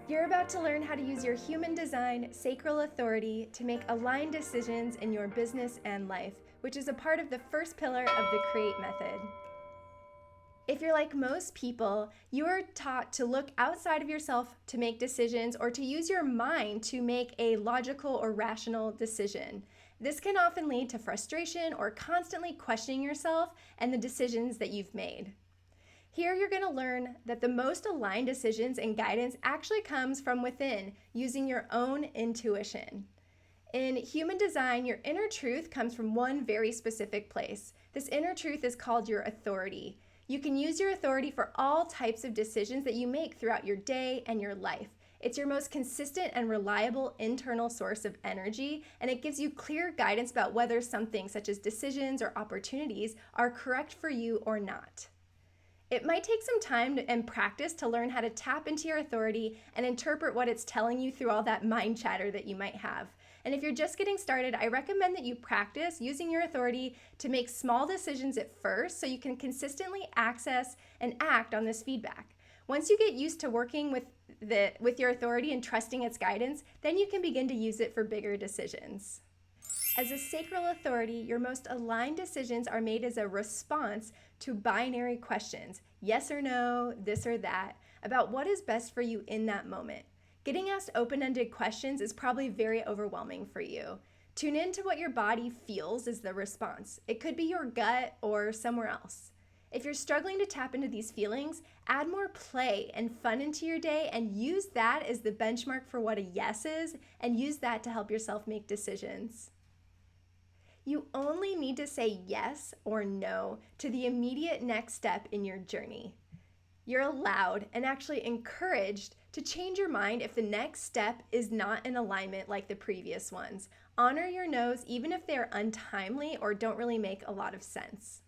You're about to learn how to use your human design sacral authority to make aligned decisions in your business and life, which is a part of the first pillar of the CREATE method. If you're like most people, you are taught to look outside of yourself to make decisions or to use your mind to make a logical or rational decision. This can often lead to frustration or constantly questioning yourself and the decisions that you've made. Here you're going to learn that the most aligned decisions and guidance actually comes from within, using your own intuition. In human design, your inner truth comes from one very specific place. This inner truth is called your authority. You can use your authority for all types of decisions that you make throughout your day and your life. It's your most consistent and reliable internal source of energy, and it gives you clear guidance about whether something such as decisions or opportunities are correct for you or not. It might take some time and practice to learn how to tap into your authority and interpret what it's telling you through all that mind chatter that you might have. And if you're just getting started, I recommend that you practice using your authority to make small decisions at first so you can consistently access and act on this feedback. Once you get used to working with your authority and trusting its guidance, then you can begin to use it for bigger decisions. As a sacral authority, your most aligned decisions are made as a response to binary questions, yes or no, this or that, about what is best for you in that moment. Getting asked open-ended questions is probably very overwhelming for you. Tune in to what your body feels is the response. It could be your gut or somewhere else. If you're struggling to tap into these feelings, add more play and fun into your day and use that as the benchmark for what a yes is, and use that to help yourself make decisions. You only need to say yes or no to the immediate next step in your journey. You're allowed and actually encouraged to change your mind if the next step is not in alignment like the previous ones. Honor your no's even if they're untimely or don't really make a lot of sense.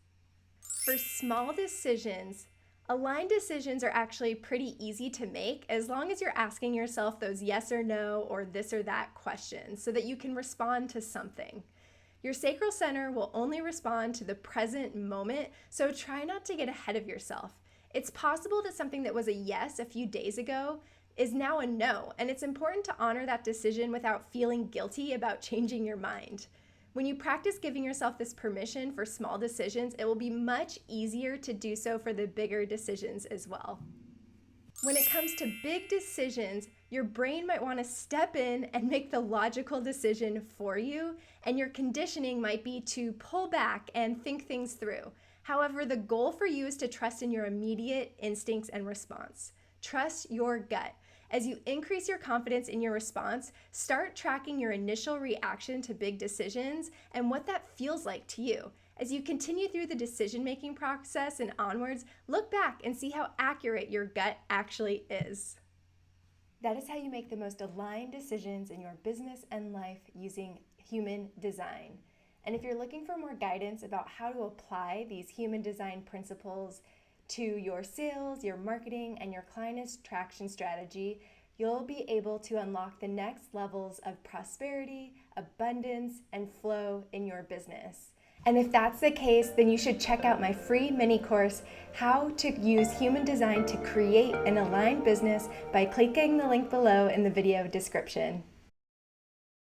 For small decisions, aligned decisions are actually pretty easy to make as long as you're asking yourself those yes or no or this or that questions so that you can respond to something. Your sacral center will only respond to the present moment, so try not to get ahead of yourself. It's possible that something that was a yes a few days ago is now a no, and it's important to honor that decision without feeling guilty about changing your mind. When you practice giving yourself this permission for small decisions, it will be much easier to do so for the bigger decisions as well. When it comes to big decisions, your brain might want to step in and make the logical decision for you, and your conditioning might be to pull back and think things through. However, the goal for you is to trust in your immediate instincts and response. Trust your gut. As you increase your confidence in your response, start tracking your initial reaction to big decisions and what that feels like to you. As you continue through the decision-making process and onwards, look back and see how accurate your gut actually is. That is how you make the most aligned decisions in your business and life using human design. And if you're looking for more guidance about how to apply these human design principles to your sales, your marketing, and your client attraction strategy, you'll be able to unlock the next levels of prosperity, abundance, and flow in your business. And if that's the case, then you should check out my free mini course, How to Use Human Design to Create an Aligned Business, by clicking the link below in the video description.